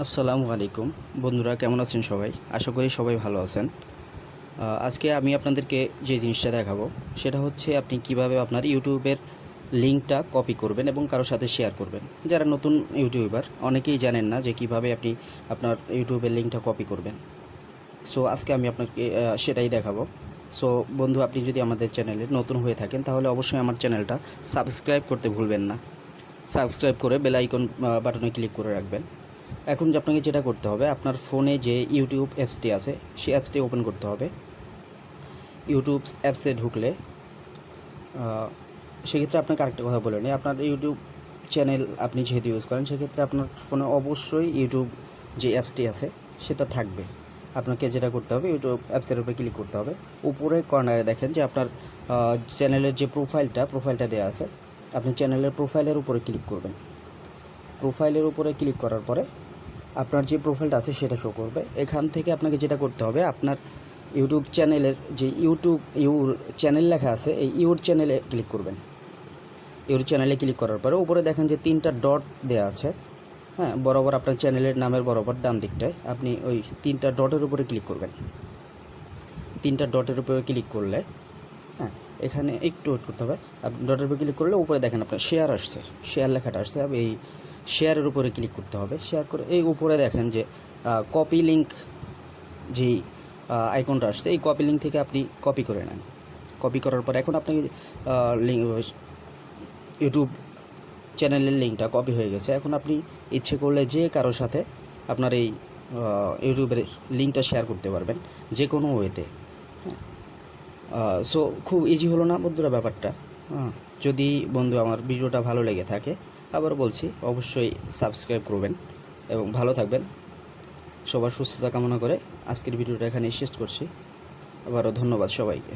আসসালামু আলাইকুম বন্ধুরা, কেমন আছেন সবাই? আশা করি সবাই ভালো আছেন। আজকে আমি আপনাদেরকে যে জিনিসটা দেখাবো সেটা হচ্ছে আপনি কিভাবে আপনার ইউটিউবের লিঙ্কটা কপি করবেন এবং কারোর সাথে শেয়ার করবেন। যারা নতুন ইউটিউবার অনেকেই জানেন না যে কিভাবে আপনি আপনার ইউটিউবের লিঙ্কটা কপি করবেন। সো আজকে আমি আপনাকে সেটাই দেখাবো। সো বন্ধু, আপনি যদি আমাদের চ্যানেলে নতুন হয়ে থাকেন তাহলে অবশ্যই আমার চ্যানেলটা সাবস্ক্রাইব করতে ভুলবেন না। সাবস্ক্রাইব করে বেল আইকন বাটনে ক্লিক করে রাখবেন। এখন যে আপনাকে যেটা করতে হবে, আপনার ফোনে যে ইউটিউব অ্যাপসটি আছে সেই অ্যাপসটি ওপেন করতে হবে। ইউটিউব অ্যাপসে ঢুকলে সেক্ষেত্রে আপনাকে আরেকটা কথা বলে নিই, আপনার ইউটিউব চ্যানেল আপনি যেহেতু ইউজ করেন সেক্ষেত্রে আপনার ফোনে অবশ্যই ইউটিউব যে অ্যাপসটি আছে সেটা থাকবে। আপনাকে যেটা করতে হবে, ইউটিউব অ্যাপসের উপরে ক্লিক করতে হবে। উপরে কর্নারে দেখেন যে আপনার চ্যানেলের যে প্রোফাইলটা দেওয়া আছে, আপনি চ্যানেলের প্রোফাইলের উপরে ক্লিক করবেন। প্রোফাইলের উপরে ক্লিক করার পরে আপনার যে প্রোফাইলটা আছে সেটা শো করবে। এখান থেকে আপনাকে যেটা করতে হবে, আপনার ইউটিউব চ্যানেলের যে ইউর চ্যানেল লেখা আছে এই ইউর চ্যানেলে ক্লিক করবেন। ইউর চ্যানেলে ক্লিক করার পরে উপরে দেখেন যে 3টা ডট দেওয়া আছে, হ্যাঁ, বরাবর আপনার চ্যানেলের নামের বরাবর ডান দিকটায় আপনি ওই 3টা ডটের উপরে ক্লিক করবেন। 3টা ডটের উপরে ক্লিক করলে, হ্যাঁ, এখানে একটু ওয়েট করতে হবে। আপনি ডটের উপরে ক্লিক করলে উপরে দেখেন আপনার শেয়ার আসছে, শেয়ার লেখাটা আসছে। এই শেয়ারের উপরে ক্লিক করতে হবে। শেয়ার করে এই উপরে দেখেন যে কপি লিঙ্ক যেই আইকনটা আসছে, এই কপি লিঙ্ক থেকে আপনি কপি করে নেন। কপি করার পর এখন আপনাকে ইউটিউব চ্যানেলের লিঙ্কটা কপি হয়ে গেছে। এখন আপনি ইচ্ছে করলে যে কারোর সাথে আপনার এই ইউটিউবের লিঙ্কটা শেয়ার করতে পারবেন যে কোনো ওয়েতে। হ্যাঁ, সো খুব ইজি হলো না বন্ধুরা ব্যাপারটা? হ্যাঁ, যদি বন্ধু আমার ভিডিওটা ভালো লেগে থাকে, আবার বলছি অবশ্যই সাবস্ক্রাইব করবেন এবং ভালো থাকবেন। সবার সুস্থতা কামনা করে আজকের ভিডিওটা এখানেই শেষ করছি। আবারও ধন্যবাদ সবাইকে।